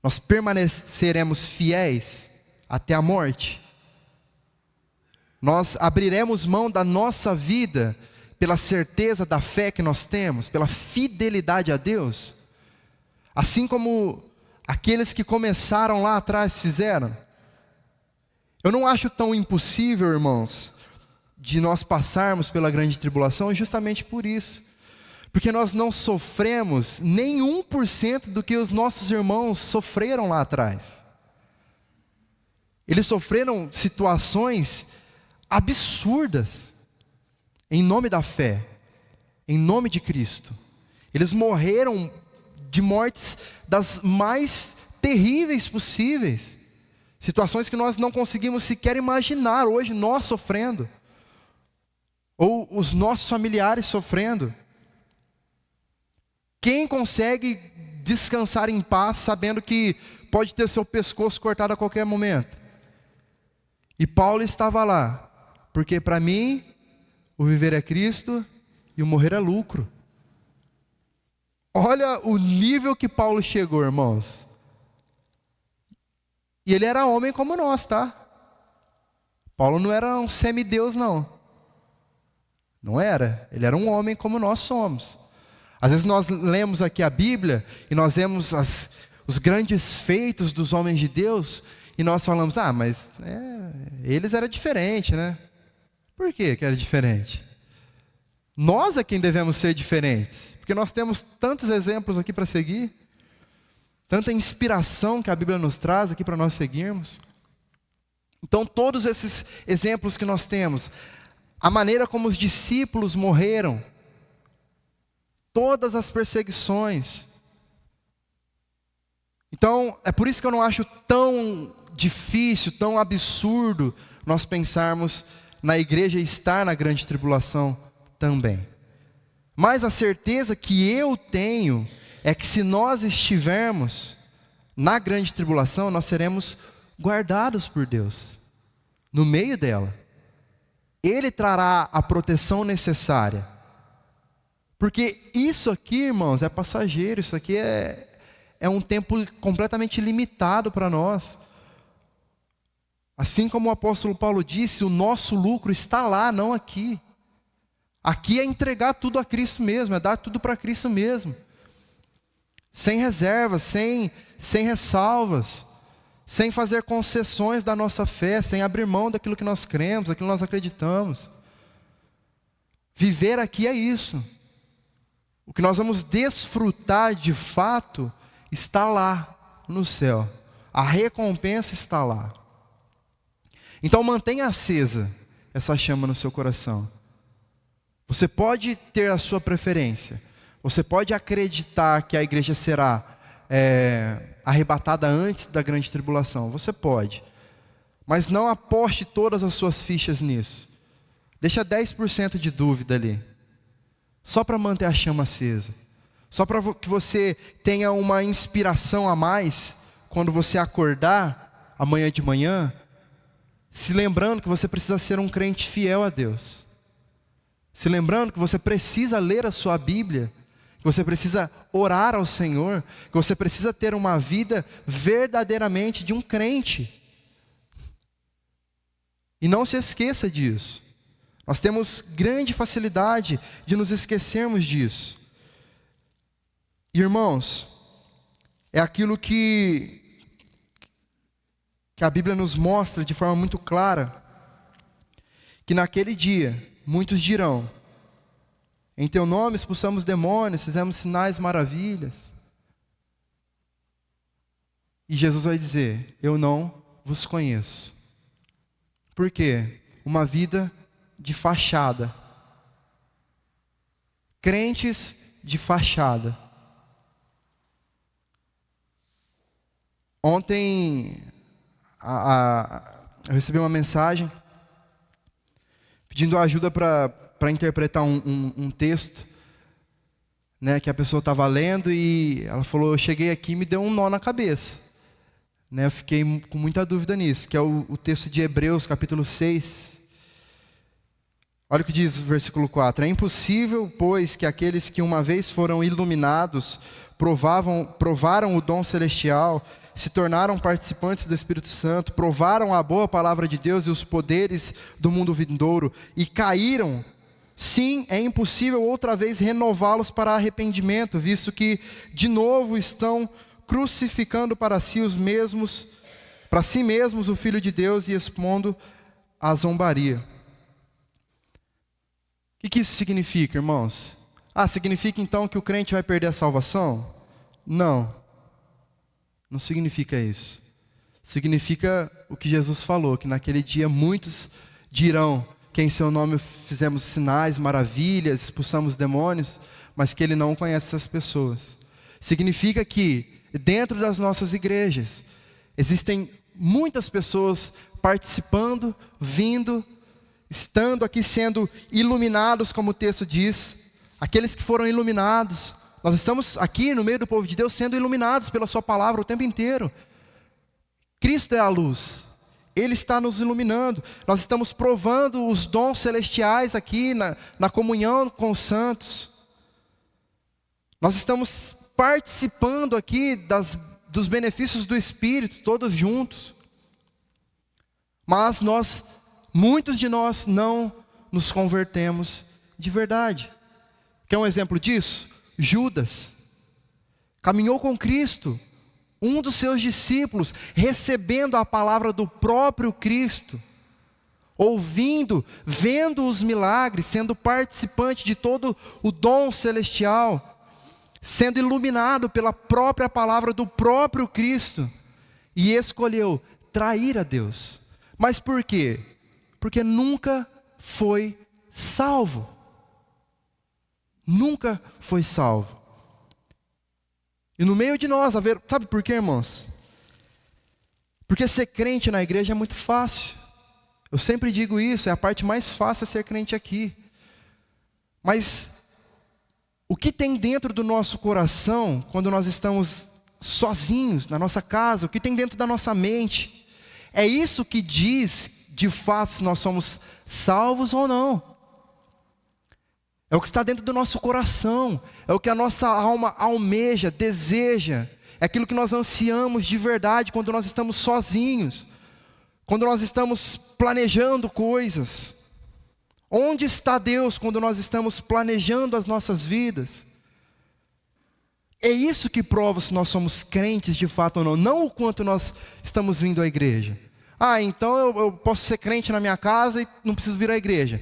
Nós permaneceremos fiéis até a morte? Nós abriremos mão da nossa vida pela certeza da fé que nós temos, pela fidelidade a Deus? Assim como aqueles que começaram lá atrás fizeram? Eu não acho tão impossível, irmãos, de nós passarmos pela grande tribulação justamente por isso. Porque nós não sofremos nem 1% do que os nossos irmãos sofreram lá atrás. Eles sofreram situações absurdas, em nome da fé, em nome de Cristo. Eles morreram de mortes das mais terríveis possíveis. Situações que nós não conseguimos sequer imaginar hoje, nós sofrendo. Ou os nossos familiares sofrendo. Quem consegue descansar em paz sabendo que pode ter seu pescoço cortado a qualquer momento? E Paulo estava lá, porque para mim, o viver é Cristo e o morrer é lucro. Olha o nível que Paulo chegou, irmãos. E ele era homem como nós, tá? Paulo não era um semideus, não. Não era. Ele era um homem como nós somos. Às vezes nós lemos aqui a Bíblia e nós vemos os grandes feitos dos homens de Deus e nós falamos, mas eles eram diferentes, né? Por que era diferente? Nós é quem devemos ser diferentes, porque nós temos tantos exemplos aqui para seguir, tanta inspiração que a Bíblia nos traz aqui para nós seguirmos. Então todos esses exemplos que nós temos, a maneira como os discípulos morreram, todas as perseguições. Então, é por isso que eu não acho tão difícil, tão absurdo nós pensarmos na igreja estar na grande tribulação também. Mas a certeza que eu tenho é que se nós estivermos na grande tribulação, nós seremos guardados por Deus, no meio dela. Ele trará a proteção necessária. Porque isso aqui, irmãos, é passageiro, isso aqui é um tempo completamente limitado para nós. Assim como o apóstolo Paulo disse, o nosso lucro está lá, não aqui. Aqui é entregar tudo a Cristo mesmo, é dar tudo para Cristo mesmo. Sem reservas, sem ressalvas, sem fazer concessões da nossa fé, sem abrir mão daquilo que nós cremos, daquilo que nós acreditamos. Viver aqui é isso. O que nós vamos desfrutar de fato está lá no céu. A recompensa está lá. Então mantenha acesa essa chama no seu coração. Você pode ter a sua preferência. Você pode acreditar que a igreja será arrebatada antes da grande tribulação. Você pode. Mas não aposte todas as suas fichas nisso. Deixa 10% de dúvida ali. Só para manter a chama acesa. Só para que você tenha uma inspiração a mais quando você acordar amanhã de manhã, se lembrando que você precisa ser um crente fiel a Deus. Se lembrando que você precisa ler a sua Bíblia, que você precisa orar ao Senhor, que você precisa ter uma vida verdadeiramente de um crente. E não se esqueça disso. Nós temos grande facilidade de nos esquecermos disso. Irmãos, é aquilo que a Bíblia nos mostra de forma muito clara, que naquele dia, muitos dirão, em teu nome expulsamos demônios, fizemos sinais, maravilhas. E Jesus vai dizer, eu não vos conheço. Por quê? Uma vida de fachada. Crentes de fachada. Ontem eu recebi uma mensagem pedindo ajuda para interpretar um texto né, que a pessoa estava lendo e ela falou, eu cheguei aqui e me deu um nó na cabeça. Né, eu fiquei com muita dúvida nisso, que é o texto de Hebreus, capítulo 6. Olha o que diz o versículo 4. É impossível, pois, que aqueles que uma vez foram iluminados, provaram o dom celestial, se tornaram participantes do Espírito Santo, provaram a boa palavra de Deus e os poderes do mundo vindouro, e caíram. Sim, é impossível outra vez renová-los para arrependimento, visto que, de novo, estão crucificando para si mesmos o Filho de Deus e expondo a zombaria. O que isso significa, irmãos? Significa então que o crente vai perder a salvação? Não. Não significa isso. Significa o que Jesus falou, que naquele dia muitos dirão que em seu nome fizemos sinais, maravilhas, expulsamos demônios, mas que ele não conhece essas pessoas. Significa que dentro das nossas igrejas existem muitas pessoas participando, vindo, estando aqui sendo iluminados, como o texto diz, aqueles que foram iluminados. Nós estamos aqui no meio do povo de Deus sendo iluminados pela sua palavra o tempo inteiro. Cristo é a luz, Ele está nos iluminando. Nós estamos provando os dons celestiais aqui na comunhão com os santos. Nós estamos participando aqui dos benefícios do Espírito, todos juntos. Mas muitos de nós não nos convertemos de verdade. Quer um exemplo disso? Judas caminhou com Cristo, um dos seus discípulos, recebendo a palavra do próprio Cristo, ouvindo, vendo os milagres, sendo participante de todo o dom celestial, sendo iluminado pela própria palavra do próprio Cristo, e escolheu trair a Deus. Mas por quê? Porque nunca foi salvo. Nunca foi salvo. E no meio de nós, sabe por quê, irmãos? Porque ser crente na igreja é muito fácil. Eu sempre digo isso, é a parte mais fácil ser crente aqui. Mas o que tem dentro do nosso coração, quando nós estamos sozinhos, na nossa casa, o que tem dentro da nossa mente, é isso que diz, de fato, se nós somos salvos ou não. É o que está dentro do nosso coração, é o que a nossa alma almeja, deseja, é aquilo que nós ansiamos de verdade quando nós estamos sozinhos, quando nós estamos planejando coisas. Onde está Deus quando nós estamos planejando as nossas vidas? É isso que prova se nós somos crentes de fato ou não, não o quanto nós estamos vindo à igreja. Então eu posso ser crente na minha casa e não preciso vir à igreja.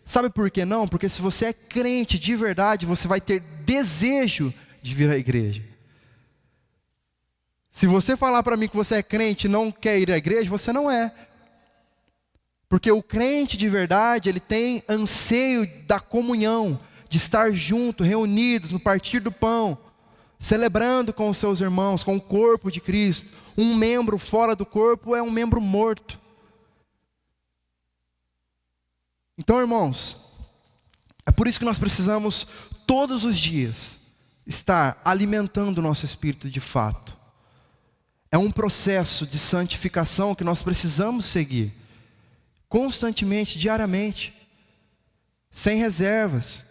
Sabe por que não? Porque se você é crente de verdade, você vai ter desejo de vir à igreja. Se você falar para mim que você é crente e não quer ir à igreja, você não é. Porque o crente de verdade, ele tem anseio da comunhão, de estar junto, reunidos no partir do pão, celebrando com os seus irmãos, com o corpo de Cristo. Um membro fora do corpo é um membro morto. Então, irmãos, é por isso que nós precisamos todos os dias estar alimentando o nosso espírito de fato. É um processo de santificação que nós precisamos seguir constantemente, diariamente, sem reservas,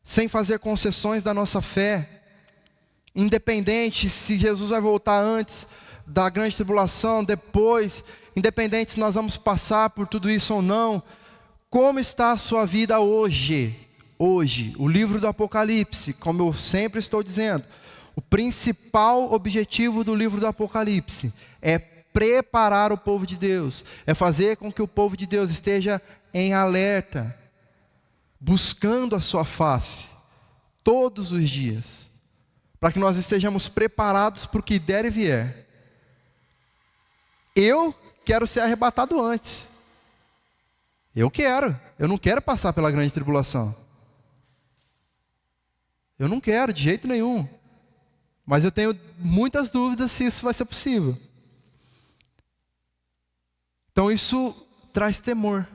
sem fazer concessões da nossa fé, independente se Jesus vai voltar antes da grande tribulação, depois, independente se nós vamos passar por tudo isso ou não. Como está a sua vida hoje? Hoje, o livro do Apocalipse, como eu sempre estou dizendo, o principal objetivo do livro do Apocalipse é preparar o povo de Deus, é fazer com que o povo de Deus esteja em alerta, buscando a sua face, todos os dias, para que nós estejamos preparados para o que der e vier. Eu quero ser arrebatado antes. Eu não quero passar pela grande tribulação. Eu não quero, de jeito nenhum. Mas eu tenho muitas dúvidas se isso vai ser possível. Então isso traz temor.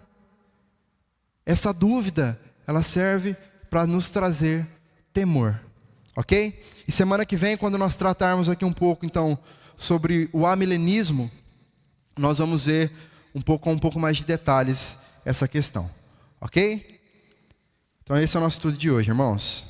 Essa dúvida, ela serve para nos trazer temor. Ok? E semana que vem, quando nós tratarmos aqui um pouco, então, sobre o amilenismo, nós vamos ver com um pouco mais de detalhes essa questão. Ok? Então esse é o nosso estudo de hoje, irmãos.